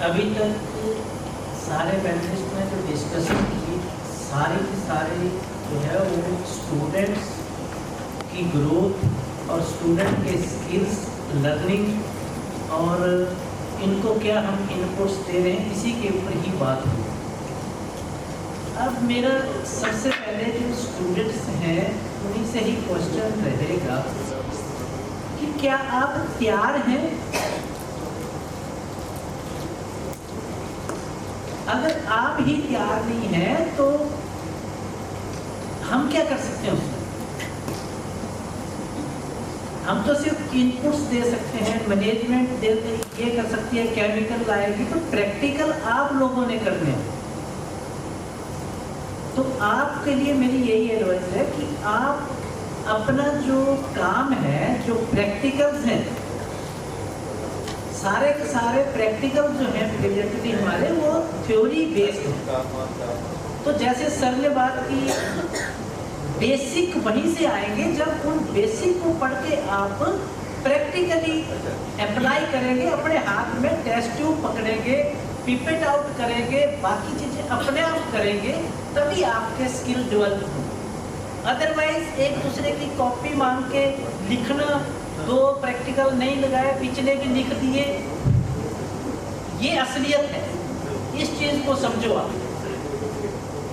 अभी तक सारे पैनलिस्ट ने जो डिस्कशन की सारे के सारे जो है वो स्टूडेंट्स की ग्रोथ और स्टूडेंट के स्किल्स लर्निंग और इनको क्या हम इनपुट्स दे रहे हैं इसी के ऊपर ही बात हुई। अब मेरा सबसे पहले जो स्टूडेंट्स हैं उन्हीं से ही क्वेश्चन रहेगा कि क्या आप तैयार हैं? अगर आप ही तैयार नहीं हैं तो हम क्या कर सकते हैं उसमें? हम तो सिर्फ इनपुट्स दे सकते हैं, मैनेजमेंट ये कर सकती है, केमिकल लाएगी, तो प्रैक्टिकल आप लोगों ने करने हैं। तो आपके लिए मेरी यही एडवाइस है कि आप अपना जो काम है, जो प्रैक्टिकल्स हैं, सारे के सारे प्रैक्टिकल जो हैं प्रेजेंटली हमारे वो थ्योरी बेस्ड हैं। तो जैसे सर ने बात की बेसिक वहीं से आएंगे जब उन बेसिक को पढ़ के आप प्रैक्टिकली अप्लाई करेंगे, अपने हाथ में टेस्ट ट्यूब पकड़ेंगे, पिपेट आउट करेंगे, बाकी चीज़ें अपने आप करेंगे, तभी आपके स्किल डेवलप होंगे। अदरवाइज एक दूसरे की कॉपी मांग के लिखना, दो प्रैक्टिकल नहीं लगाए पिछले भी लिख दिए, ये असलियत है। इस चीज़ को समझो आप,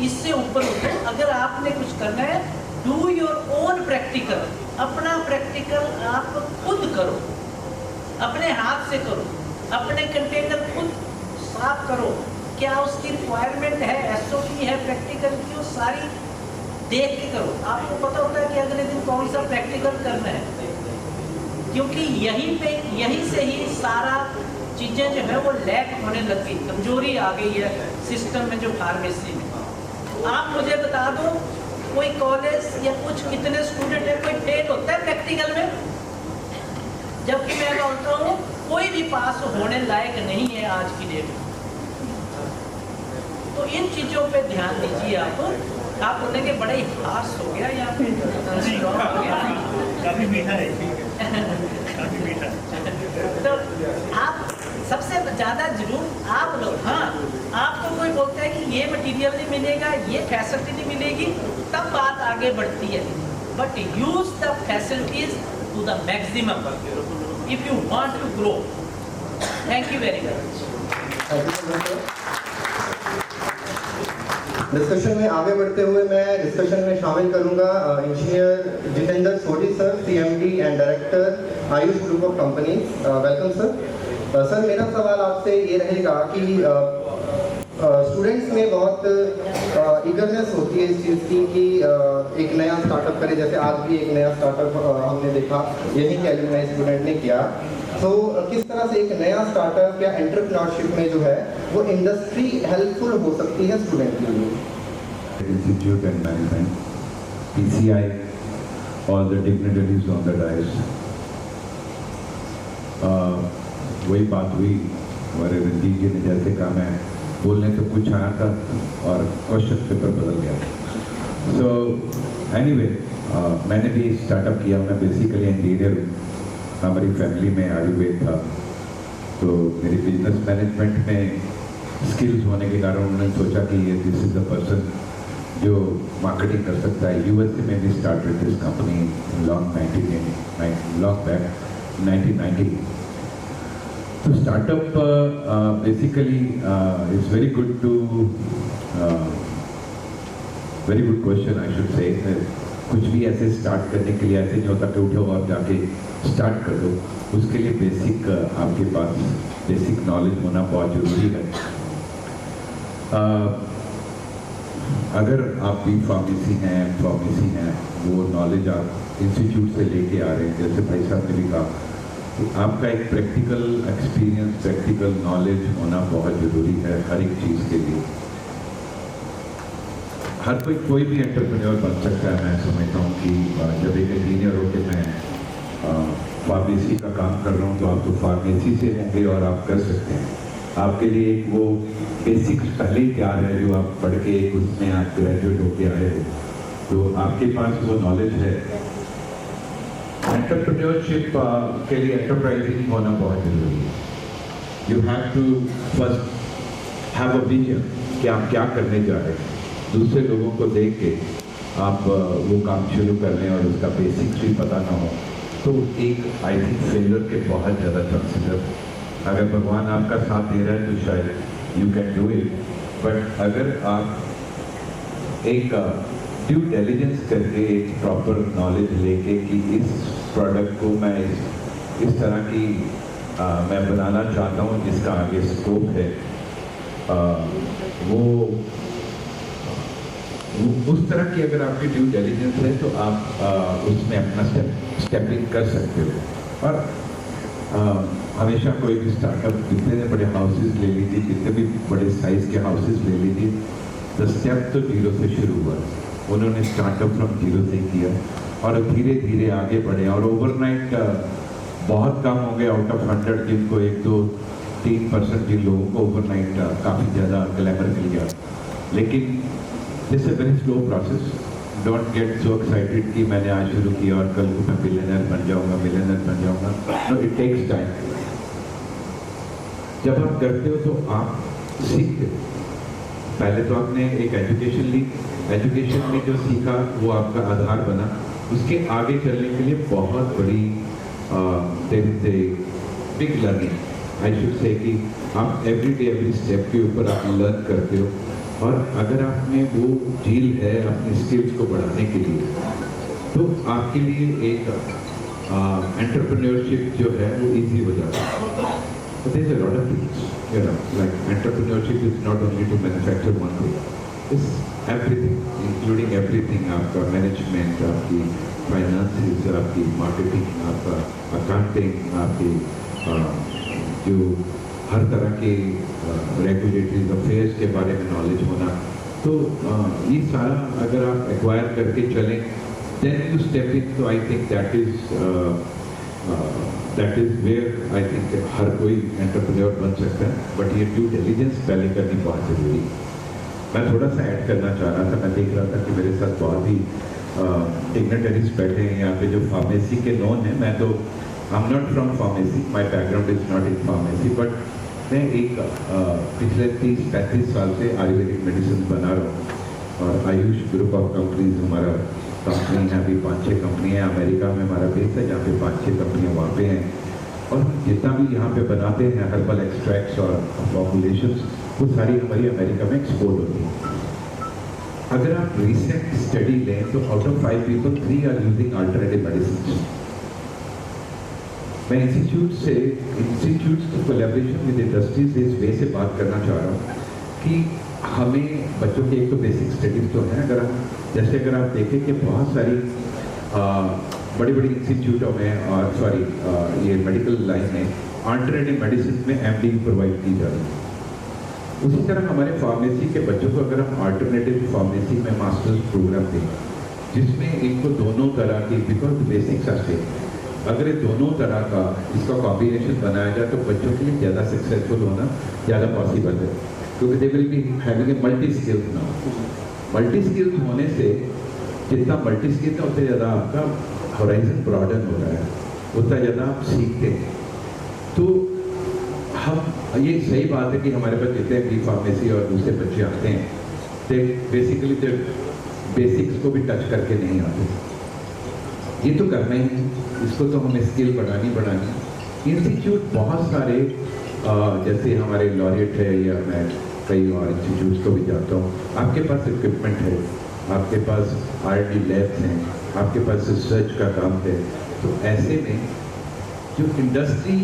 इससे ऊपर उठो। अगर आपने कुछ करना है, डू योर ओन प्रैक्टिकल, अपना प्रैक्टिकल आप खुद करो, अपने हाथ से करो, अपने कंटेनर खुद साफ करो। क्या उसकी रिक्वायरमेंट है, एसओपी है प्रैक्टिकल की, वो सारी देख के करो। आपको पता होता है कि अगले दिन कौन सा प्रैक्टिकल करना है, क्योंकि यहीं से ही सारा चीज़ें जो है वो लैक होने लगी, कमजोरी आ गई है सिस्टम में, जो फार्मेसी में। आप मुझे बता दो कोई कॉलेज या कुछ कितने स्टूडेंट है कोई फेल होता है प्रैक्टिकल में? जबकि मैं बोलता हूँ कोई भी पास होने लायक नहीं है आज की डेट में। तो इन चीज़ों पे ध्यान दीजिए। आप बोलेंगे बड़ा ही हार्श हो गया या फिर स्ट्रॉन्ग हो गया? काफी मीठा है, काफी मीठा। तो आप सबसे ज़्यादा जरूर आप लोग, हाँ, आपको कोई बोलता है कि ये मटेरियल नहीं मिलेगा, ये फैसिलिटी नहीं मिलेगी, तब बात आगे बढ़ती है। But use the facilities to the maximum if you want to grow. Thank you very much. Discussion में आगे बढ़ते हुए मैं डिस्कशन में शामिल करूंगा engineer Jitendra Sodhi sir, CMD and director Ayush group of companies. Welcome sir. Sir मेरा सवाल आपसे ये रहेगा कि स्टूडेंट्स में बहुत ईगरनेस होती है इस चीज़ की कि एक नया स्टार्टअप करें। जैसे आज भी एक नया स्टार्टअप हमने देखा, यही कैलिमिनाई स्टूडेंट ने किया। तो किस तरह से एक नया स्टार्टअप या एंटरप्रेन्योरशिप में जो है वो इंडस्ट्री हेल्पफुल हो सकती है स्टूडेंट के लिए? Institute and management, PCI, all the dignitaries on the dais. वही बात हुई हमारे रंजीत जी ने जैसे कहा, मैं बोलने तो कुछ आया था और क्वेश्चन पेपर बदल गया। सो एनीवे, मैंने भी स्टार्टअप किया। मैं बेसिकली इंजीनियर हूँ, हमारी फैमिली में आयुर्वेद था, तो मेरी बिजनेस मैनेजमेंट में स्किल्स होने के कारण उन्होंने सोचा कि ये दिस इज द पर्सन जो मार्केटिंग कर सकता है। यूएसए में भी started this company long back 1990। तो startup basically is very good to very good question I should say. कुछ भी ऐसे स्टार्ट करने के लिए ऐसे नहीं होता कि उठो और जाके स्टार्ट कर दो। उसके लिए बेसिक आपके पास बेसिक नॉलेज होना बहुत ज़रूरी है। अगर आप भी फार्मेसी हैं, वो नॉलेज आप इंस्टीट्यूट से लेके आ रहे हैं, जैसे भाई साहब ने भी कहा, तो आपका एक प्रैक्टिकल एक्सपीरियंस, प्रैक्टिकल नॉलेज होना बहुत ज़रूरी है हर एक चीज़ के लिए। हर कोई भी एंटरप्रेन्योर बन सकता है। मैं समझता हूँ कि जब एक इंजीनियर होकर मैं फार्मेसी का काम कर रहा हूँ, तो आप तो फार्मेसी से होंगे और आप कर सकते हैं। आपके लिए एक वो बेसिक्स पहले ही तैयार है, जो आप पढ़ के उसमें आप ग्रेजुएट होके आए हो, तो आपके पास वो नॉलेज है। एंटरप्रेन्योरशिप के लिए एंटरप्राइजिंग होना बहुत जरूरी है। You have to first have a vision कि आप क्या करने जा रहे हैं। दूसरे लोगों को देख के आप वो काम शुरू कर लें और उसका बेसिक्स भी पता ना हो तो एक आई थिंक फेलियर के बहुत ज़्यादा चांसेस है। अगर भगवान आपका साथ दे रहा है तो शायद you can do it, but अगर आप एक ड्यू डिलिजेंस करके एक प्रॉपर नॉलेज लेके कि इस प्रोडक्ट को मैं इस तरह की मैं बनाना चाहता हूँ जिसका आगे स्कोप है, वो उस तरह की अगर आपकी ड्यू डिलिजेंस है तो आप उसमें अपना स्टेपिंग कर सकते हो। और हमेशा कोई भी स्टार्टअप जितने बड़े हाउसेस ले लीजिए, जितने भी बड़े साइज के हाउसेस ले लीजिए, द स्टेप तो जीरो से शुरू हुआ। उन्होंने स्टार्टअप फ्रॉम जीरो से किया और धीरे धीरे आगे बढ़े और ओवरनाइट बहुत कम हो गए आउट ऑफ 100 जिनको 1-2-3% जिन लोगों को ओवरनाइट काफ़ी ज़्यादा ग्लैमर मिल गया। लेकिन this is very slow process. Don't get so excited कि मैंने आज शुरू किया और कल को मैं मिलियनर बन जाऊंगा। No, it takes time. जब आप करते हो तो आप सीखते हो। पहले तो आपने एक एजुकेशन ली, एजुकेशन में जो सीखा वो आपका आधार बना। उसके आगे चलने के लिए बहुत बड़ी बिग लर्निंग आई शुड से कि आप एवरी डे एवरी स्टेप के ऊपर आप लर्न करते हो। और अगर आप में वो झील है अपनी स्किल्स को बढ़ाने के लिए तो आपके लिए एक एंटरप्रेन्योरशिप जो है वो इजी हो जाता है। But there's a lot of things, you know, like entrepreneurship is not only to manufacture one thing, it's everything, including everything, आपका मैनेजमेंट, आपकी फाइनेंसेस, आपकी मार्केटिंग, आपका अकाउंटिंग, आपकी जो हर तरह के रेगुलेटरी अफेयर्स के बारे में नॉलेज होना। तो ये सारा अगर आप एक्वायर करके चलें देन यू स्टेप इन, तो I think that is where I think हर कोई एंटरप्रेन्योर बन सकता है। बट ये ड्यू डिलिजेंस पहले करनी बहुत ज़रूरी। मैं थोड़ा सा ऐड करना चाह रहा था। मैं देख रहा था कि मेरे साथ बहुत ही डिग्नेटरीज बैठे हैं यहाँ पे जो फार्मेसी के नॉन है। मैं तो I am not from pharmacy, my background is not in pharmacy, but मैं एक पिछले 30-35 साल से आयुर्वेदिक मेडिसिन बना रहा हूँ और आयुष ग्रुप ऑफ कंपनीज हमारा कंपनी है। अभी 5-6 कंपनियाँ अमेरिका में हमारा बेस है, जहाँ पे 5-6 कंपनियाँ वहाँ पे हैं। और जितना भी यहाँ पे बनाते हैं हर्बल एक्सट्रैक्ट्स और फॉर्मुलेशंस, वो सारी हमारी अमेरिका में एक्सपोर्ट होती है। अगर आप रिसेंट स्टडी लें तो out of 5 people 3 are using alternative medicine. मैं इंस्टीट्यूट की कोलैबोरेशन विद इंडस्ट्रीज इस वे से बात करना चाह रहा हूँ कि हमें बच्चों की एक तो बेसिक स्टडीज तो है। अगर आप देखें कि बहुत सारी बड़ी बड़ी इंस्टीट्यूटों में और ये मेडिकल लाइन में अल्टरनेटिव मेडिसिन में MD प्रोवाइड की जा रही है। उसी तरह हमारे फार्मेसी के बच्चों को अगर हम अल्टरनेटिव फार्मेसी में मास्टर्स प्रोग्राम दें जिसमें इनको दोनों तरह की, बिकॉज बेसिक्स आर सेम, अगर ये दोनों तरह का इसका कॉम्बिनेशन बनाया जाए तो बच्चों के लिए ज़्यादा सक्सेसफुल होना ज़्यादा पॉसिबल है, क्योंकि they will be having a multi skills now. Multi skills होने से जितना मल्टी स्किल्स है उतने ज़्यादा आपका होराइजन ब्रॉडन हो रहा है, उतना ज़्यादा आप सीखते हैं। तो हम ये सही बात है कि हमारे पास जितने भी फार्मेसी और दूसरे बच्चे आते हैं तो बेसिकली तो बेसिक्स को भी टच करके नहीं आते। ये तो करना ही है, इसको तो हमें स्किल बढ़ानी। इंस्टीट्यूट बहुत सारे जैसे हमारे लॉरिएट है या मैं कई और इंस्टीट्यूट्स को भी जाता हूँ, आपके पास इक्विपमेंट है, आपके पास R&D लैब्स हैं, आपके पास रिसर्च का काम है। तो ऐसे में जो इंडस्ट्री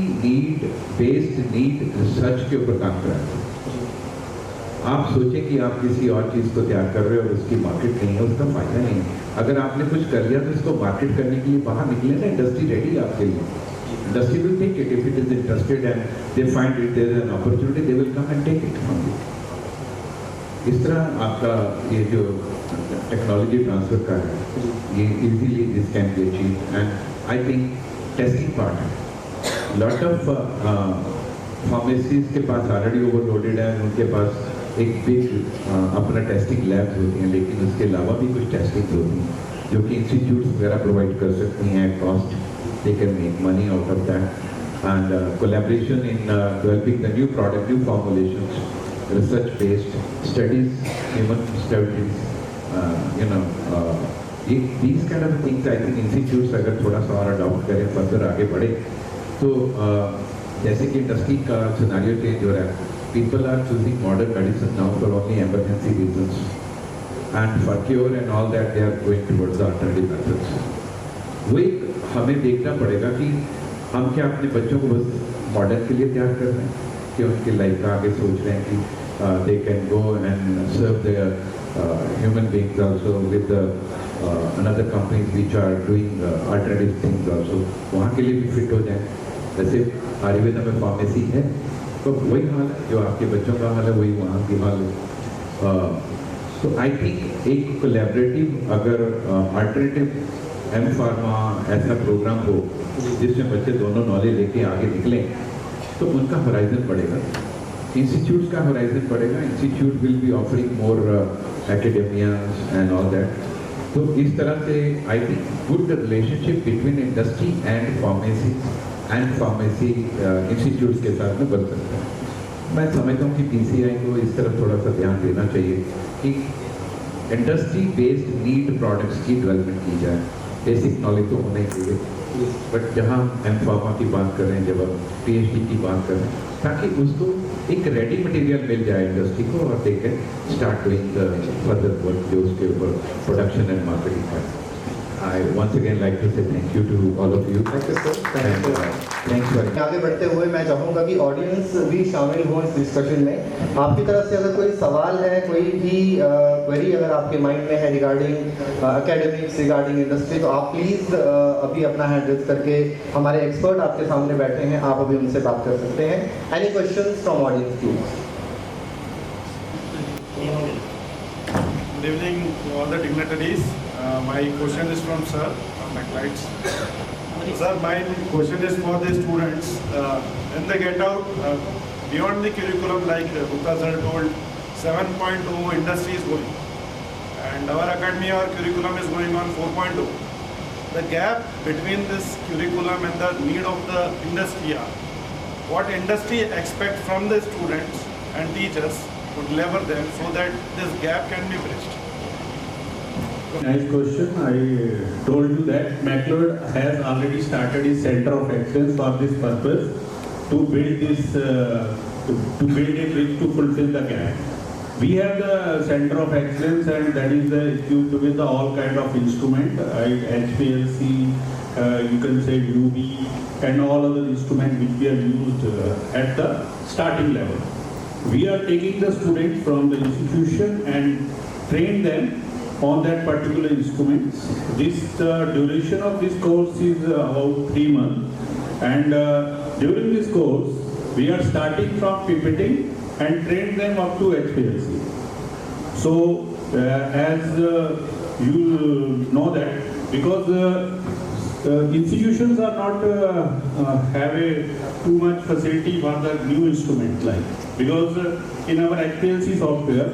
बेस्ड रिसर्च के ऊपर काम कराते हैं। आप सोचें कि आप किसी और चीज़ को तैयार कर रहे हो और उसकी मार्केट नहीं है, उसका फायदा नहीं है। अगर आपने कुछ कर लिया तो इसको मार्केट करने के लिए बाहर निकले ना, इंडस्ट्री रेडी है आपके लिए। Industry will take it if it is interested and they find it there is an opportunity, they will come and take it from you. इस तरह आपका ये जो टेक्नोलॉजी ट्रांसफर का है, ये easily this can be achieved and I think testing part है। Lot of pharmacies के पास ऑलरेडी ओवरलोडेड है, उनके पास एक बिग अपना टेस्टिंग लैब्स होती हैं, लेकिन उसके अलावा भी कुछ टेस्टिंग होती हैं जो कि इंस्टीट्यूट्स वगैरह प्रोवाइड कर सकती हैं। Cost they can make money out of that. and collaboration in developing the new product, new formulations, research-based studies, human studies, these kind of things. I think institutes अगर थोड़ा सा और अडॉप्ट करें, further आगे बढ़े, तो जैसे कि इंडस्ट्री का सिनेरियो चेंज हो रहा है, people are choosing modern medicine now for only emergency reasons, and for cure and all that they are going towards the alternative methods. वो एक हमें देखना पड़ेगा कि हम क्या अपने बच्चों को बस मॉडर्न के लिए तैयार कर रहे हैं, कि उनकी लाइफ का आगे सोच रहे हैं कि they can go and serve their human beings also with the another companies which are doing alternative things also, वहाँ के लिए भी फिट हो जाए. जैसे आयुर्वेद में फार्मेसी है, तो वही हाल है जो आपके बच्चों का हाल है, वही वहाँ की हाल है. तो आई थिंक एक कोलैबोरेटिव अगर अल्टरनेटिव एम फार्मा ऐसा प्रोग्राम हो जिसमें बच्चे दोनों नॉलेज लेके आगे निकलें, तो उनका होराइजन बढ़ेगा, इंस्टीट्यूट्स का होराइजन बढ़ेगा. Institute will be offering more academias and all that. तो इस तरह से I think good relationship between industry and pharmacy institutes के साथ में बन सकता है. मैं समझता हूँ कि PCI को इस तरफ थोड़ा सा ध्यान देना चाहिए कि इंडस्ट्री बेस्ड नीड प्रोडक्ट्स की डेवलपमेंट की जाए. बेसिक नॉलेज तो होना ही चाहिए, बट जहाँ हम एम फार्मा की बात कर रहे हैं, जब हम PhD की बात कर रहे हैं, ताकि उसको एक रेडी मटेरियल मिल जाए इंडस्ट्री को, और they can start doing the further work जो उसके ऊपर प्रोडक्शन एंड मार्केटिंग है. I once again like to say thank you to all of you. Thank you sir. Thanks for. आगे बढ़ते हुए मैं चाहूँगा कि ऑडियंस भी शामिल हो इस डिस्कशन में. आपकी तरफ से अगर कोई सवाल है, कोई भी क्वेरी अगर आपके माइंड में है रिगार्डिंग एकेडमिक्स, रिगार्डिंग इंडस्ट्री, तो आप प्लीज़ अभी अपना हैंड रेज करके, हमारे एक्सपर्ट आपके सामने बैठे हैं, आप अभी उनसे बात कर सकते हैं. Any questions from audience please? Good evening to all the dignitaries. My question is from Sir McLeod. Sir, my question is for the students. When they get out, beyond the curriculum, like Gupta sir told, 7.0 industry is going, and our academy, our curriculum is going on 4.0. The gap between this curriculum and the need of the industry are, what industry expect from the students and teachers to deliver them so that this gap can be bridged? Nice question. I told you that McLeod has already started his center of excellence for this purpose, to build this, to build a bridge to fulfill the gap. We have the center of excellence, and that is equipped with all kind of instrument, HPLC, you can say UB, and all other instruments which we have used at the starting level. We are taking the students from the institution and train them on that particular instruments. This duration of this course is about 3 months, and during this course we are starting from pipetting and train them up to HPLC. So as you know that, because institutions are not have a too much facility for the new instrument, like, because in our HPLC software,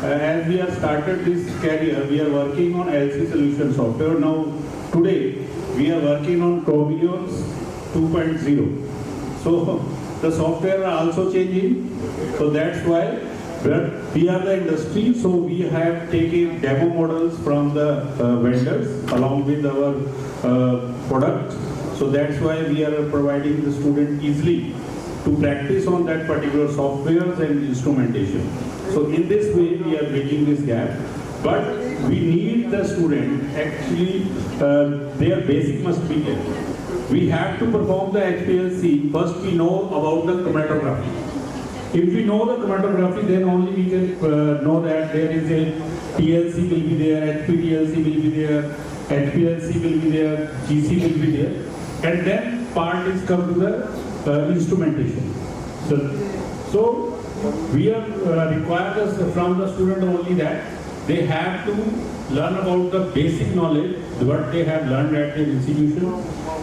as we have started this career, we are working on LC solution software. Now today we are working on Chromios 2.0. So the software are also changing. So that's why, but we are the industry, so we have taken demo models from the vendors along with our product. So that's why we are providing the student easily to practice on that particular softwares and instrumentation. So in this way we are bridging this gap, but we need the student actually, their basic must be there. We have to perform the HPLC. First we know about the chromatography. If we know the chromatography, then only we can know that there is a TLC will be there, HPTLC will be there, HPLC will be there, GC will be there, and then part is come to the instrumentation. So we are required from the student only that they have to learn about the basic knowledge, what they have learned at the institution,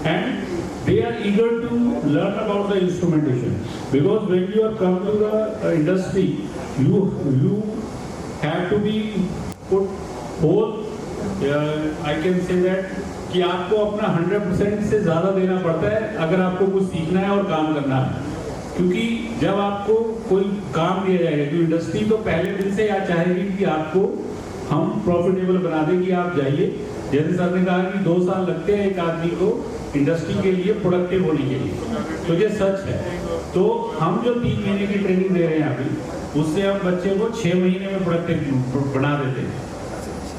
and they are eager to learn about the instrumentation. Because when you are come to the industry, you have to be put whole, I can say that, कि आपको अपना 100% से ज़्यादा देना पड़ता है अगर आपको कुछ सीखना है और काम करना है। क्योंकि जब आपको कोई काम दिया जाएगा तो इंडस्ट्री तो पहले दिन से या चाहेगी कि आपको हम प्रॉफिटेबल बना दें कि आप जाइए। जैसे सर ने कहा कि 2 साल लगते हैं एक आदमी को इंडस्ट्री के लिए प्रोडक्टिव होने के लिए, तो ये सच है। तो हम जो 3 महीने की ट्रेनिंग दे रहे हैं अभी, उससे हम बच्चे को 6 महीने में प्रोडक्टिव बना देते हैं,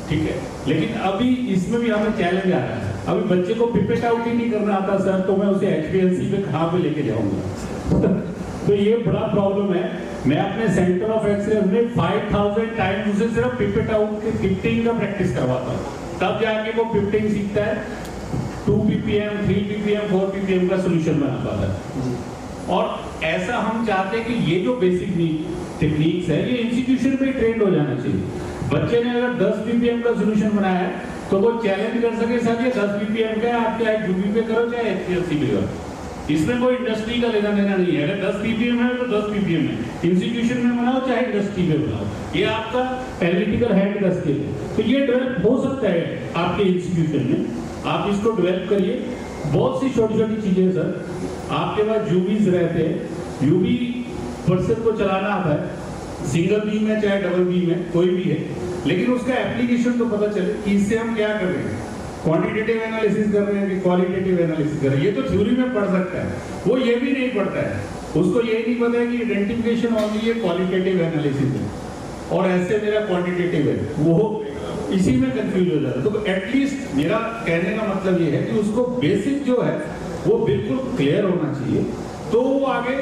ठीक है। लेकिन अभी इसमें भी हमें चैलेंज आ रहा है, अभी बच्चे को पिपेट आउट ही नहीं करना आता सर, तो मैं उसे HPLC पे कहाँ पे लेके जाऊंगा तो ये बड़ा प्रॉब्लम है। मैं अपने सेंटर ऑफ एक्सीलेंस में 5000 टाइम्स उसे सिर्फ पिपेट आउट के पिपटिंग का प्रैक्टिस करवाता हूँ, तब जाके वो पिपटिंग सीखता है, 2 ppm 3 ppm 4 ppm का सोल्यूशन बना पाता है। और ऐसा हम चाहते हैं कि ये जो बेसिक टेक्निक्स है ये इंस्टीट्यूशन में ट्रेंड हो जाना चाहिए। बच्चे ने अगर 10 ppm का सोल्यूशन बनाया है तो वो चैलेंज कर सके सर ये 10 ppm का है, आप चाहे यूपी पे करो चाहे HPLC पे करो, इसमें कोई इंडस्ट्री का लेना देना नहीं है। अगर 10 ppm है तो 10 ppm है, इंस्टीट्यूशन में बनाओ चाहे इंडस्ट्री में बनाओ, ये आपका एनालिटिकल हैंड का स्किल है। तो ये डेवलप हो सकता है आपके इंस्टीट्यूशन में, आप इसको डेवलप करिए। बहुत सी छोटी छोटी चीजें सर, आपके पास यूबीज रहते हैं, यूबी पर्सन को चलाना आता है, सिंगल बीम है चाहे डबल बीम है, कोई भी है, लेकिन उसका एप्लीकेशन तो पता चले कि इससे हम क्या कर रहे हैं, क्वांटिटेटिव एनालिसिस कर रहे हैं कि क्वालिटेटिव एनालिसिस कर रहे हैं। ये तो थ्योरी में पढ़ सकता है, वो ये भी नहीं पढ़ता है, उसको ये नहीं पता है कि आइडेंटिफिकेशन ओनली ये क्वालिटेटिव एनालिसिस है और ऐसे मेरा क्वांटिटेटिव है, वो इसी में कंफ्यूज हो जाता है। तो एटलीस्ट मेरा कहने का मतलब ये है कि उसको बेसिक जो है वो बिल्कुल क्लियर होना चाहिए, तो वो आगे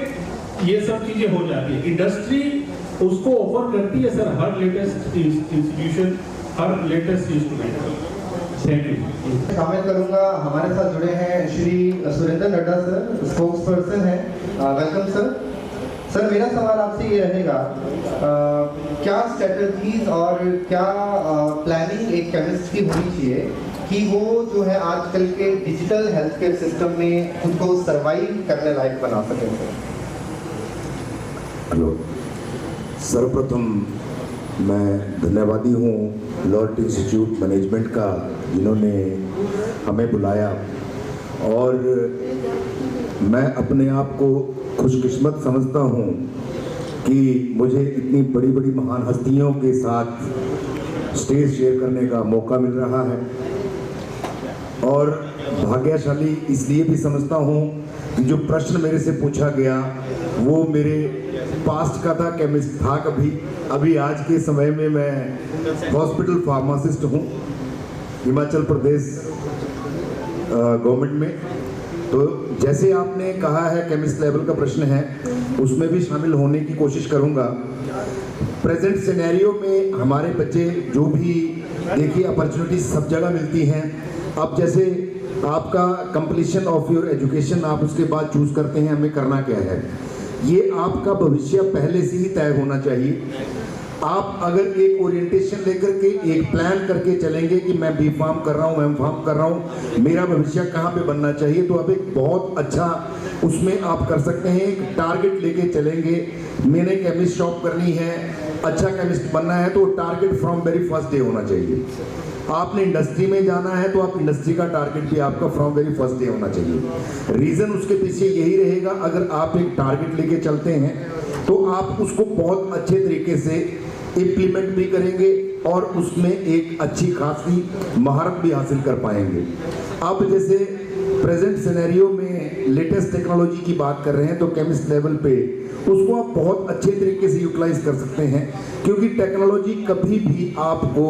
ये सब चीजें हो जाती है। इंडस्ट्री उसको ऑफर करती है सर, हर लेटेस्ट इंस्टीट्यूशन, हर latest instrument. Thank you. Comment करूंगा, हमारे साथ जुड़े हैं Shri Surendra Nadda sir, spokesperson है। Welcome sir. सर मेरा सवाल आपसे ये रहेगा, क्या स्ट्रेटजीज और क्या प्लानिंग एक केमिस्ट की होनी चाहिए कि वो जो है आजकल के डिजिटल हेल्थ केयर सिस्टम में खुद को सर्वाइव करने लायक बना सके? हेलो, सर्वप्रथम मैं धन्यवादी हूँ लॉर्ड इंस्टीट्यूट मैनेजमेंट का, जिन्होंने हमें बुलाया, और मैं अपने आप को खुशकिस्मत समझता हूँ कि मुझे इतनी बड़ी बड़ी महान हस्तियों के साथ स्टेज शेयर करने का मौका मिल रहा है, और भाग्यशाली इसलिए भी समझता हूँ कि जो प्रश्न मेरे से पूछा गया वो मेरे पास्ट का था, केमिस्ट था कभी, अभी आज के समय में मैं हॉस्पिटल फार्मासिस्ट हूँ हिमाचल प्रदेश गवर्नमेंट में। तो जैसे आपने कहा है केमिस्ट लेवल का प्रश्न है, उसमें भी शामिल होने की कोशिश करूँगा। प्रेजेंट सिनेरियो में हमारे बच्चे जो भी, देखिए अपॉर्चुनिटी सब जगह मिलती हैं। अब जैसे आपका कंप्लीशन ऑफ योर एजुकेशन, आप उसके बाद चूज करते हैं हमें करना क्या है, ये आपका भविष्य पहले से ही तय होना चाहिए। आप अगर एक ओरिएंटेशन लेकर के एक प्लान करके चलेंगे कि मैं बी फार्म कर रहा हूँ, एम फार्म कर रहा हूँ, मेरा भविष्य कहाँ पे बनना चाहिए, तो आप एक बहुत अच्छा उसमें आप कर सकते हैं। एक टारगेट लेके चलेंगे, मैंने केमिस्ट शॉप करनी है, अच्छा केमिस्ट बनना है, तो target from very first day होना चाहिए। आपने इंडस्ट्री में जाना है तो आप इंडस्ट्री का टारगेट भी आपका फ्रॉम वेरी फर्स्ट डे होना चाहिए। रीज़न उसके पीछे यही रहेगा, अगर आप एक टारगेट लेके चलते हैं तो आप उसको बहुत अच्छे तरीके से इम्प्लीमेंट भी करेंगे और उसमें एक अच्छी खासी महारत भी हासिल कर पाएंगे। अब जैसे प्रेजेंट सिनेरियो में लेटेस्ट टेक्नोलॉजी की बात कर रहे हैं, तो केमिस्ट लेवल पे उसको आप बहुत अच्छे तरीके से यूटिलाइज कर सकते हैं, क्योंकि टेक्नोलॉजी कभी भी आपको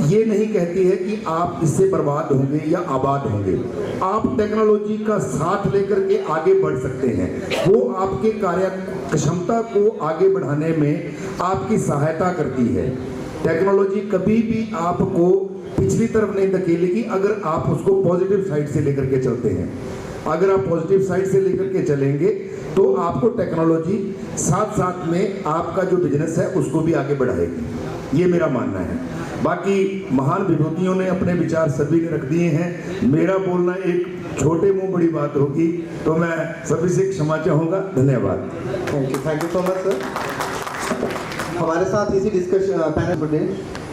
ये नहीं कहती है कि आप इससे बर्बाद होंगे या आबाद होंगे। आप टेक्नोलॉजी का साथ लेकर के आगे बढ़ सकते हैं, वो आपके कार्य क्षमता को आगे बढ़ाने में आपकी सहायता करती है। टेक्नोलॉजी कभी भी आपको पिछली तरफ नहीं धकेलेगी अगर आप उसको पॉजिटिव साइड से लेकर के चलते हैं। अगर आप पॉजिटिव साइड से लेकर के चलेंगे तो आपको टेक्नोलॉजी साथ साथ में आपका जो बिजनेस है उसको भी आगे बढ़ाएगी, ये मेरा मानना है। बाकी महान विभूतियों ने अपने विचार सभी ने रख दिए हैं, मेरा बोलना एक छोटे मुंह बड़ी बात होगी, तो मैं सभी से क्षमा चाहूँगा। धन्यवाद। Thank you so much sir. हमारे साथ इसी डिस्कशन पैनल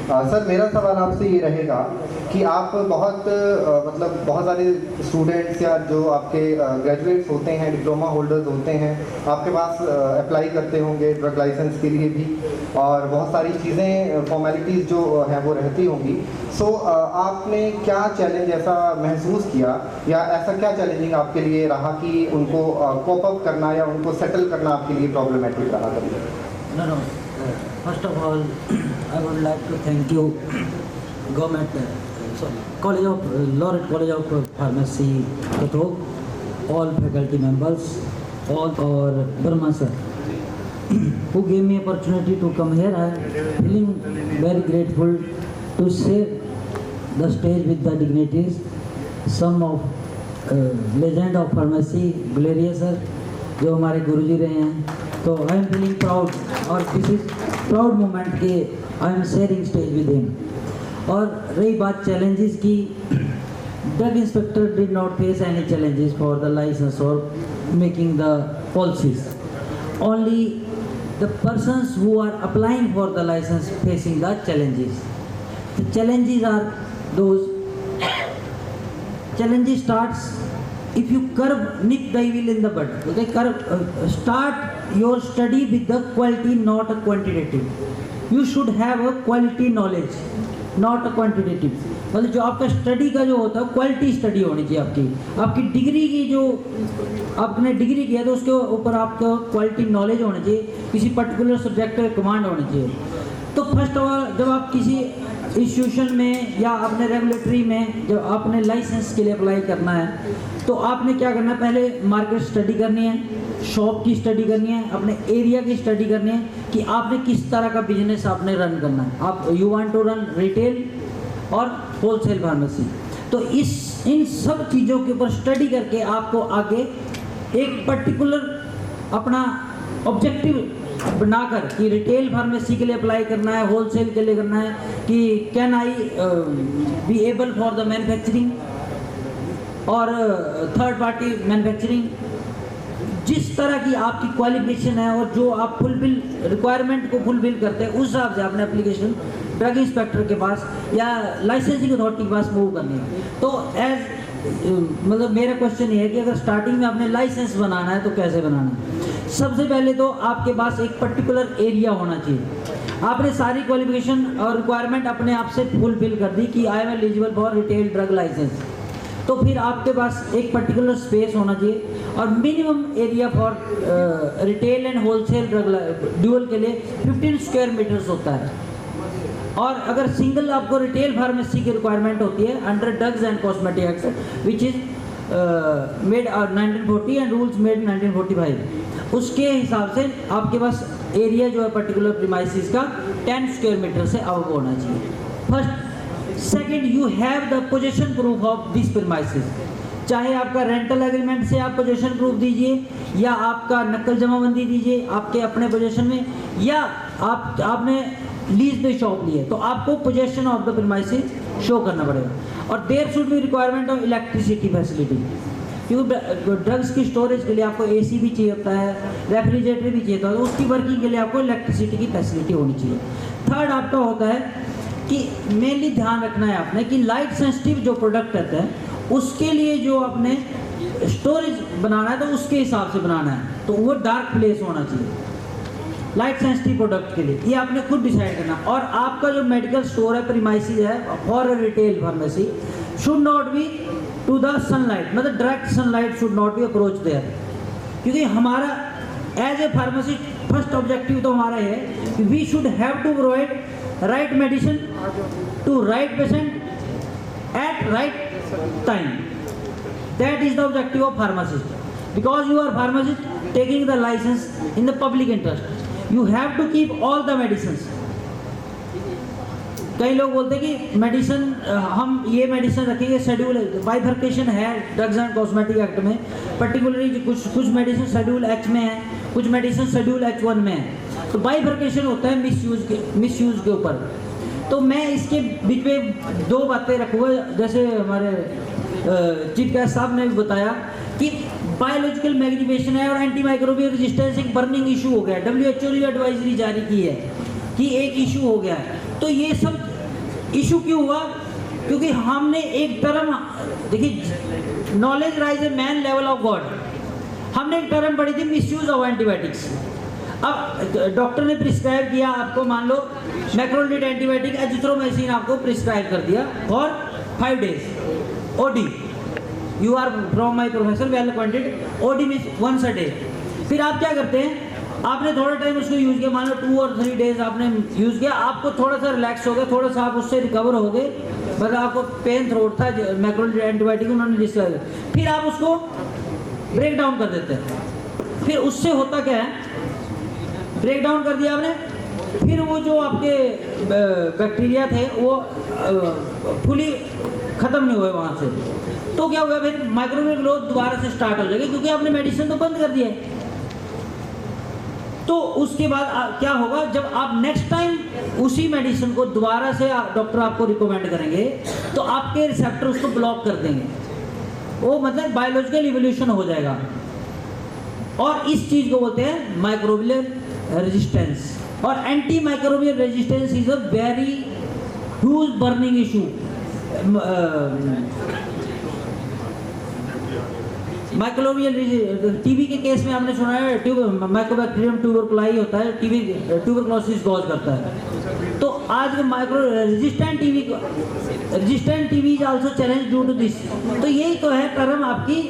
सर मेरा सवाल आपसे ये रहेगा कि आप बहुत बहुत सारे स्टूडेंट्स या जो आपके ग्रेजुएट्स होते हैं, डिप्लोमा होल्डर्स होते हैं, आपके पास अप्लाई करते होंगे ड्रग लाइसेंस के लिए भी, और बहुत सारी चीज़ें फॉर्मेलिटीज़ जो हैं वो रहती होंगी। सो आपने क्या चैलेंज ऐसा महसूस किया या ऐसा क्या चैलेंजिंग आपके लिए रहा कि उनको कोप अप करना या उनको सेटल करना आपके लिए प्रॉब्लमेटिक रहा कभी? No. First of all, I would like to thank you, Government College of Laureate College of Pharmacy, Kathok, all faculty members, all our Burma sir, who gave me opportunity to come here. I am feeling very grateful to share the stage with the dignitaries, some of legend of pharmacy, Guleria sir, जो हमारे गुरुजी रहे हैं। तो I am feeling proud, और this is proud moment के I am sharing stage with him. और रही बात चैलेंजेस की, drug inspector did not face any challenges for the license और making the policies, only the persons who are applying for the license facing the challenges. The challenges are those challenges starts if you nip the evil in the bud. Okay, start your study with the quality, not a quantitative. You should have a quality knowledge, not a quantitative. मतलब जो आपका study का जो होता है quality study होनी चाहिए। आपकी डिग्री की जो आपने डिग्री किया तो उसके ऊपर आपका क्वालिटी नॉलेज होनी चाहिए, किसी पर्टिकुलर सब्जेक्ट का कमांड होनी चाहिए। तो फर्स्ट ऑफ ऑल जब आप किसी इंस्टीट्यूशन में या अपने रेगुलेटरी में जब आपने लाइसेंस के लिए अप्लाई करना है तो आपने क्या करना है, पहले मार्केट स्टडी करनी है, शॉप की स्टडी करनी है, अपने एरिया की स्टडी करनी है कि आपने किस तरह का बिजनेस आपने रन करना है। आप you want to run retail और होलसेल फार्मेसी, तो इन सब चीज़ों के ऊपर स्टडी करके आपको आगे एक पर्टिकुलर अपना ऑब्जेक्टिव बनाकर कि रिटेल फार्मेसी के लिए अप्लाई करना है, होलसेल के लिए करना है, कि can I be able for the manufacturing और थर्ड पार्टी मैन्युफैक्चरिंग। जिस तरह की आपकी क्वालिफिकेशन है और जो आप फुलफिल रिक्वायरमेंट को फुलफिल करते हैं उस हिसाब से आपने एप्लीकेशन ड्रग इंस्पेक्टर के पास या लाइसेंसिंग अथॉरिटी के पास मूव करनी है। तो मतलब मेरा क्वेश्चन ये है कि अगर स्टार्टिंग में आपने लाइसेंस बनाना है तो कैसे बनाना है। सबसे पहले तो आपके पास एक पर्टिकुलर एरिया होना चाहिए। आपने सारी क्वालिफिकेशन और रिक्वायरमेंट अपने आप से फुलफिल कर दी कि I am eligible for retail drug licence, तो फिर आपके पास एक पर्टिकुलर स्पेस होना चाहिए और minimum area for retail and wholesale drug dual के लिए 15 स्क्वायर मीटर्स होता है। और अगर सिंगल आपको रिटेल फार्मेसी की रिक्वायरमेंट होती है under drugs and cosmetic act which is made 1940 and rules made 1945, उसके हिसाब से आपके पास एरिया जो है पर्टिकुलर प्रीमाइसिस का 10 स्क्वायर मीटर से अबव होना चाहिए। First second, you have the possession proof of this premises, चाहे आपका रेंटल एग्रीमेंट से आप पोजेशन प्रूफ दीजिए या आपका नकल जमाबंदी दीजिए आपके अपने पोजेशन में, या आपने लीज पे शॉप ली है तो आपको possession of the premises show करना पड़ेगा। और there should be requirement of electricity facility, क्योंकि ड्रग्स की स्टोरेज के लिए आपको एसी भी चाहिए होता है, रेफ्रिजरेटर भी चाहिए होता है, तो उसकी वर्किंग के लिए आपको इलेक्ट्रिसिटी की फैसिलिटी होनी चाहिए। थर्ड आपका होता है कि मेनली ध्यान रखना है आपने कि लाइट सेंसिटिव जो प्रोडक्ट रहते हैं उसके लिए जो आपने स्टोरेज बनाना है तो उसके हिसाब से बनाना है, तो वो डार्क प्लेस होना चाहिए लाइट सेंसिटिव प्रोडक्ट के लिए, ये आपने खुद डिसाइड करना। और आपका जो मेडिकल स्टोर है प्रीमाइसिस है for retail pharmacy should not be to the sunlight, मतलब direct sunlight should not be approach there, क्योंकि हमारा as a pharmacist first objective तो हमारा है कि we should have to provide right medicine to right patient at right time. That is the objective of pharmacist, because you are pharmacist taking the license in the public interest. You have to keep all the medicines. कई लोग बोलते हैं कि medicine हम ये medicine रखेंगे, schedule bifurcation है drugs and cosmetic act में, पर्टिकुलरली कुछ मेडिसिन शेड्यूल एच में है, कुछ मेडिसिन शेड्यूल H1 में है, तो बाइफर्केशन होता है मिसयूज के ऊपर। तो मैं इसके बीच में दो बातें रखूँगा, जैसे हमारे चीफ गेस्ट साहब ने भी बताया कि बायोलॉजिकल मैग्नीफिकेशन है और एंटी माइक्रोबियल रेजिस्टेंस एक बर्निंग इशू हो गया है। WHO ने एडवाइजरी जारी की है कि एक इशू हो गया है, तो ये सब इशू क्यों हुआ? क्योंकि हमने एक टर्म, देखिए knowledge rise a man level of god, हमने एक टर्म पढ़ी थी मिसयूज ऑफ एंटीबायोटिक्स। अब डॉक्टर ने प्रिस्क्राइब किया आपको, मान लो मैक्रोलिड एंटीबायोटिक एजिथ्रोमाइसिन आपको प्रिस्क्राइब कर दिया for 5 days OD, you are from my professor well acquainted, OD means once a day. फिर आप क्या करते हैं, आपने थोड़ा टाइम उसको यूज़ किया, मान लो 2 और 3 days आपने यूज़ किया, आपको थोड़ा सा रिलैक्स हो गया, थोड़ा सा आप उससे रिकवर हो गए, मतलब आपको पेन थ्रोट था, मैक्रोलिड एंटीबायोटिक उन्होंने डिस्क्राइब, फिर आप उसको ब्रेक डाउन कर देते हैं। फिर उससे होता क्या है, ब्रेक डाउन कर दिया आपने, फिर वो जो आपके बैक्टीरिया थे वो फुली ख़त्म नहीं हुए वहाँ से, तो क्या हुआ, फिर माइक्रोबियल ग्रोथ दोबारा से स्टार्ट हो जाएगी, क्योंकि आपने मेडिसिन तो बंद कर दिया है। तो उसके बाद क्या होगा, जब आप नेक्स्ट टाइम उसी मेडिसिन को दोबारा से डॉक्टर आपको रिकमेंड करेंगे, तो आपके रिसेप्टर उसको ब्लॉक कर देंगे, वो मतलब बायोलॉजिकल इवोल्यूशन हो जाएगा। और इस चीज़ को बोलते हैं माइक्रोबियल रेजिस्टेंस। और anti microbial resistance is a very huge burning issue. Microbial TB के केस में आपने सुना है माइकोबैक्टीरियम ट्यूबरकुलाई होता है, टीबी ट्यूबरकुलोसिस कॉज करता है। तो आज micro resistant TB is also challenge due to this. तो यही तो है टर्म आपकी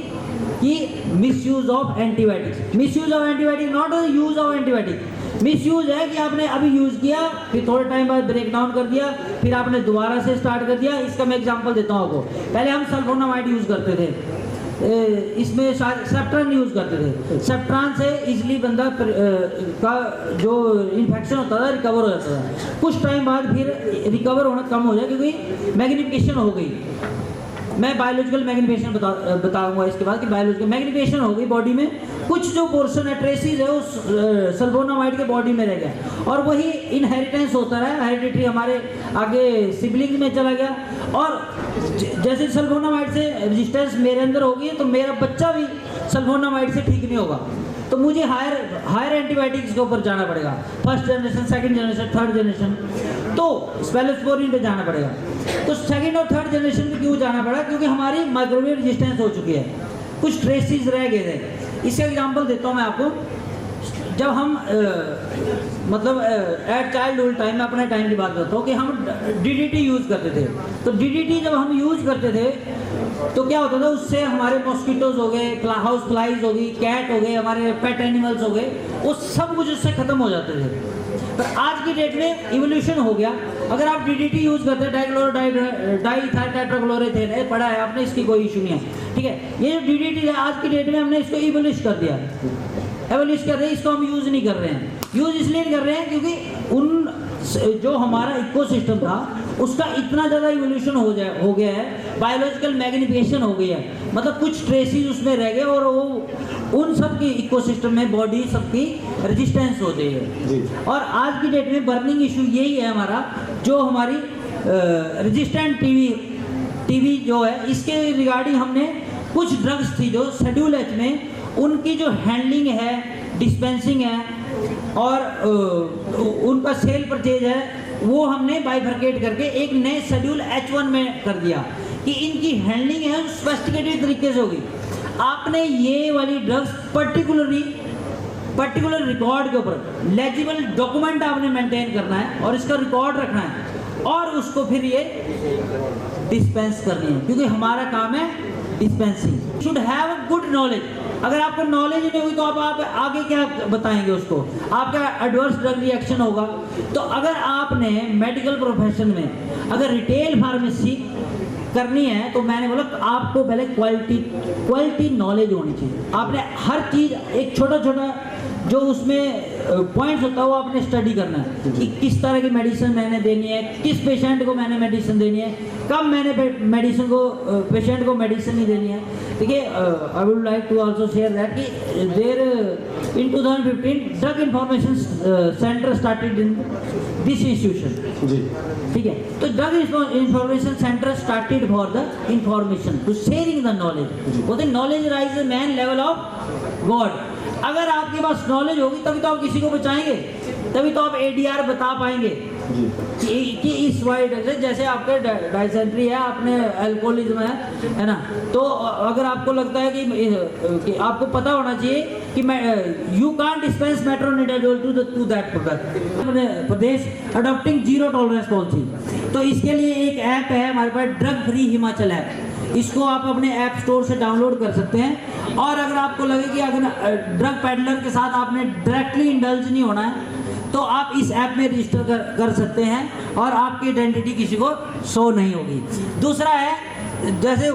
कि misuse of antibiotics. Misuse of antibiotic, not use of antibiotic. Misuse है कि आपने अभी यूज किया, फिर थोड़े टाइम बाद ब्रेक डाउन कर दिया, फिर आपने दोबारा से स्टार्ट कर दिया। इसका मैं एग्जांपल देता हूँ आपको। पहले हम सल्फोनामाइड यूज करते थे, इसमें सेप्ट्रान यूज करते थे। सेप्ट्रान से इजीली बंदा का जो इन्फेक्शन होता था रिकवर हो जाता था। कुछ टाइम बाद फिर रिकवर होना कम हो जाए क्योंकि मैग्निफिकेशन हो गई। मैं बायोलॉजिकल मैग्निफिकेशन बताऊंगा इसके बाद कि बायोलॉजिकल मैग्निफिकेशन हो गई बॉडी में, कुछ जो पोर्शन है ट्रेसिस है उस सल्फोनामाइड के बॉडी में रह गया और वही इनहेरिटेंस होता रहा, हेरिडिटरी हमारे आगे सिबलिंग में चला गया। और जैसे सल्फोनामाइड से रेजिस्टेंस मेरे अंदर होगी तो मेरा बच्चा भी सल्फोनामाइड से ठीक नहीं होगा, तो मुझे हायर एंटीबायोटिक्स के ऊपर जाना पड़ेगा। First generation, second generation, third generation, तो स्पेलोस्पोरिन पे जाना पड़ेगा। तो सेकंड और थर्ड जनरेशन पे क्यों जाना पड़ा? क्योंकि हमारी माइक्रोबियल रेजिस्टेंस हो चुकी है, कुछ ट्रेसिस रह गए थे। इसका एग्जांपल देता हूँ मैं आपको। जब हम मतलब एट चाइल्डहुड टाइम में, अपने टाइम की बात करता हूँ कि हम DDT यूज़ करते थे। तो DDT जब हम यूज़ करते थे तो क्या होता था, उससे हमारे मॉस्किटोज हो गए, हाउस फ्लाइज हो गई, कैट हो गए, हमारे पेट एनिमल्स हो गए, वो सब कुछ उससे ख़त्म हो जाते थे। पर आज की डेट में इवोल्यूशन हो गया। अगर आप DDT यूज़ करते हैं, डाइथाइलटेट्राक्लोरोथेन पढ़ा है आपने, इसकी कोई इशू नहीं है, ठीक है। ये जो DDT है आज की डेट में हमने इसको इवोल्यूश कर दिया, एवोल्यूश कर रहे हैं, इसको हम यूज़ नहीं कर रहे हैं। यूज़ इसलिए नहीं कर रहे हैं क्योंकि उन जो हमारा इकोसिस्टम था उसका इतना ज़्यादा इवोल्यूशन हो गया है, बायोलॉजिकल मैग्निफिकेशन हो गया है, मतलब कुछ ट्रेसिस उसमें रह गए और वो उन सब की इकोसिस्टम में बॉडी सबकी रेजिस्टेंस हो गई है। और आज की डेट में बर्निंग इशू यही है हमारा, जो हमारी रेजिस्टेंट टीबी जो है, इसके रिगार्डिंग हमने कुछ ड्रग्स थी जो शेड्यूल H में, उनकी जो हैंडलिंग है, डिस्पेंसिंग है और उनका सेल परचेज है, वो हमने बाइफरकेट करके एक नए शेड्यूल H1 में कर दिया कि इनकी हैंडलिंग है सोफिस्टिकेटेड तरीके से होगी। आपने ये वाली ड्रग्स पर्टिकुलर रिकॉर्ड के ऊपर लेजिबल डॉक्यूमेंट आपने मेंटेन करना है और इसका रिकॉर्ड रखना है और उसको फिर ये डिस्पेंस करनी है, क्योंकि हमारा काम है dispensing. Should have a good knowledge. अगर आपको नॉलेज नहीं हुई तो आप आगे क्या बताएंगे उसको, आपका एडवर्स ड्रग रिएक्शन होगा। तो अगर आपने मेडिकल प्रोफेशन में अगर रिटेल फार्मेसी करनी है तो मैंने बोला आपको पहले क्वालिटी नॉलेज होनी चाहिए। आपने हर चीज़, एक छोटा जो उसमें पॉइंट्स होता है वो आपने स्टडी करना है कि किस तरह की मेडिसिन मैंने देनी है, किस पेशेंट को मैंने मेडिसिन देनी है, कब मैंने पेशेंट को मेडिसिन नहीं देनी है। देखिए, I would like to also share that कि there in 2015 drug information centre started in this institution जी, ठीक है। तो drug information centre started for the information to sharing the knowledge. बोलते knowledge rise the man level of god. अगर आपके पास knowledge होगी तभी तो आप किसी को बचाएंगे, तभी तो आप ADR बता पाएंगे, कि इस वाइड से जैसे आपके डाइसेंट्री है, आपने अल्कोहलिज्म है ना, तो अगर आपको लगता है कि आपको पता होना चाहिए कि मैं you can't dispense metronidazole to that product. प्रदेश अडॉप्टिंग जीरो टॉलरेंस पॉलिसी, तो इसके लिए एक ऐप है हमारे पास, ड्रग फ्री हिमाचल ऐप। इसको आप अपने ऐप स्टोर से डाउनलोड कर सकते हैं। और अगर आपको लगे कि अगर ड्रग पेडलर के साथ आपने डायरेक्टली इंडल्ज नहीं होना है, तो आप इस ऐप में रजिस्टर कर सकते हैं और आपकी आइडेंटिटी किसी को शो नहीं होगी। दूसरा है, जैसे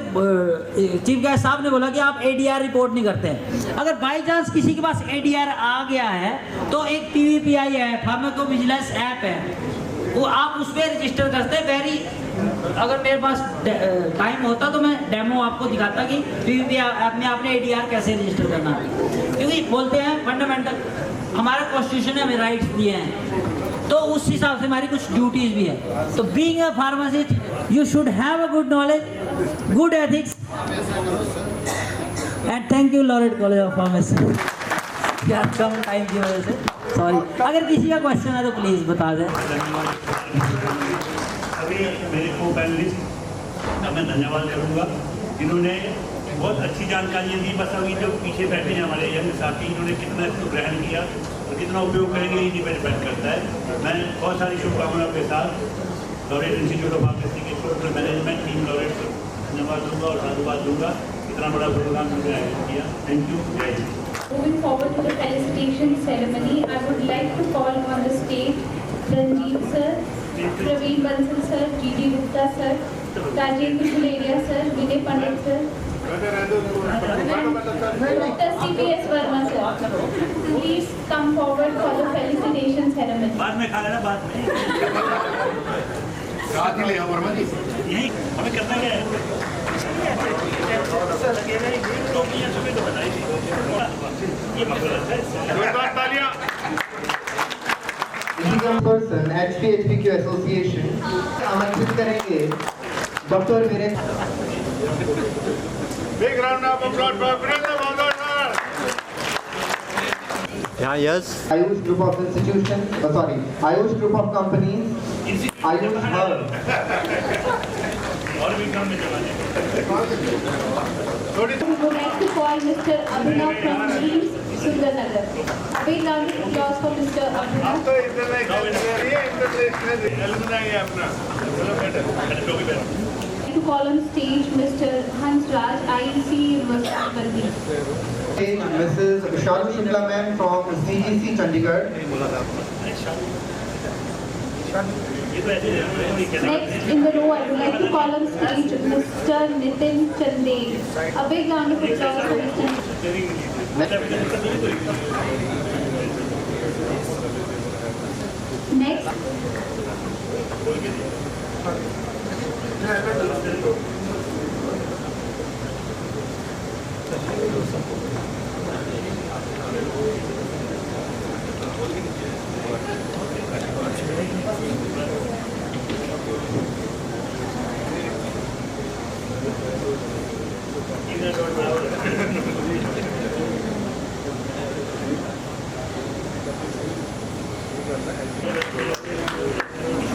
चीफ गेस्ट साहब ने बोला कि आप ADR रिपोर्ट नहीं करते हैं। अगर बाई चांस किसी के पास ADR आ गया है तो एक PVPI है, फार्माको विजिलेंस ऐप है, वो आप उस पर रजिस्टर करते हैं। अगर मेरे पास टाइम होता तो मैं डेमो आपको दिखाता कि PVPI ऐप में आपने ADR कैसे रजिस्टर करना है, क्योंकि बोलते हैं फंडामेंटल हमारा कॉन्स्टिट्यूशन ने हमें राइट्स दिए हैं, तो उस हिसाब से हमारी कुछ ड्यूटीज भी है। तो being a pharmacist you should have a good knowledge, good ethics and thank you laureate college of pharmacy. क्या कम टाइम की वजह से सॉरी। अगर किसी का क्वेश्चन है तो प्लीज़ बता दें। अभी मेरे को पैनलिस्ट का मैं धन्यवाद करूँगा, जिन्होंने बहुत अच्छी जानकारियाँ दी। बस अभी जो पीछे बैठे हैं हमारे यंग साथी, इन्होंने कितना इसको ग्रहण किया और कितना उपयोग करेंगे ये डिपेंड करता है। मैं बहुत सारी शुभकामनाओं के साथ लॉरेट इंस्टीट्यूट ऑफ फार्मेसी के टोटल मैनेजमेंट टीम लॉरेट को धन्यवाद दूँगा और साधुवाद दूँगा, इतना बड़ा प्रोग्राम उन्होंने आयोजित किया। थैंक यू, जय Hind. Moving forward to the felicitation ceremony, I would like to call on the stage Ranjeev sir, Praveen Bansal sir, G.D. Gupta sir, Rajendra Guleria sir, Vinay Pandit sir, Dr. C.B.S. Verma sir. Please come forward for the felicitation ceremony. बाद में खा लेना, बाद में साथ ही ले आओ वर्मा जी। यही हमें करना क्या है। पर्सन HPHPQ एसोसिएशन आमंत्रित करेंगे doctor Virendra. Big round of applause for Virendra Bhagwat sir. Yeah, yes. Ayush Group of Institutions, Ayush Group of Companies, Ayush Hub। और भी काम में चलाने We would like to call Mr. Abhinav from East Sundarnagar. A big round of applause for Mr. Abhinav. तो international alumni है अपना, चलो बेटा। To call on stage Mr. Hans Raj, IEC University Baldi. Mrs. Shalu Shukla ma'am from CGC Chandigarh। Next in the row, I would like to call on stage Mr. Nitin Chandel. A big round of applause for Mr. Next.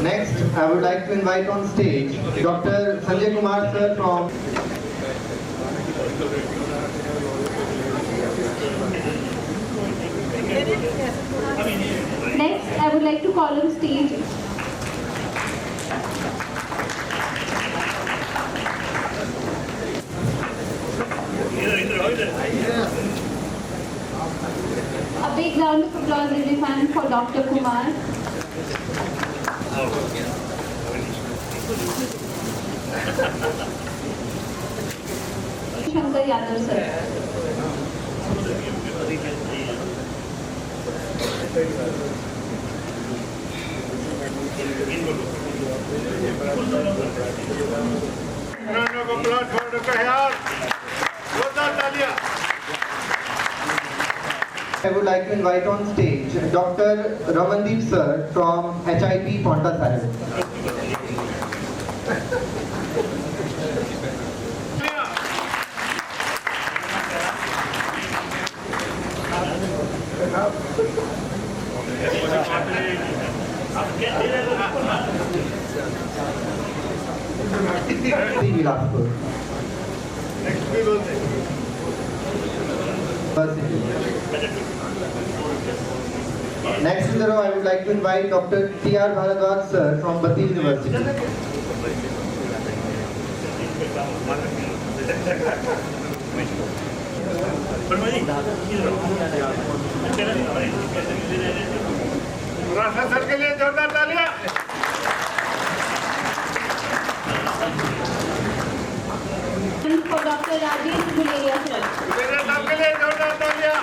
Next, I would like to invite on stage Dr. Sanjay Kumar sir from Next, I would like to call on stage a big round of applause, everyone, for Dr. Kumar. Shankar Yadav sir. Round of applause for Dr. Hayal. जोरदार तालियां। I would like to invite on stage Dr. Ramandeep sir from HIP Ponta Sahib. Bilaspur. Next in the row, I would like to invite Dr. T.R. Bharadwaj sir from Bati University. राष्ट्र sir के लिए जोरदार तालियां। For Dr. Rajesh Guleria, sir. मेरे नाम के लिए जोरदार तालियां।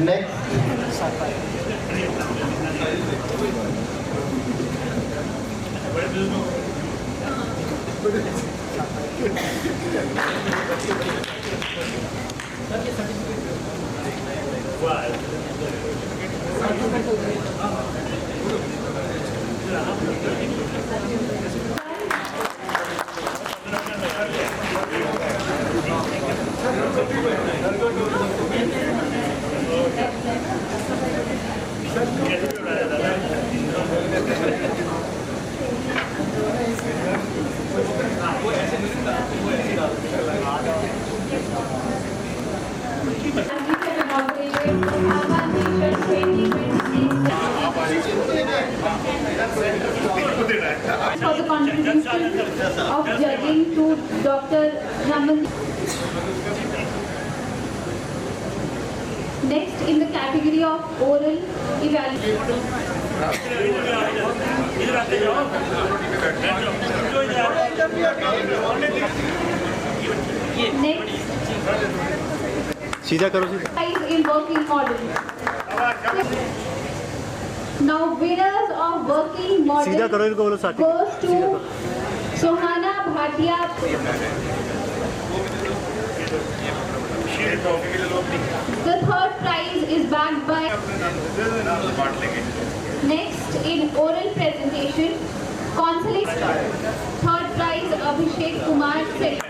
Next, For the contribution of judging to Dr. Raman. Next, in the category of oral evaluation. Next, prize in working model. Now, winners of working model goes to Sohana Bhatia. The third prize is backed by. Next, in oral presentation, consolation. Third prize Abhishek Kumar Seth.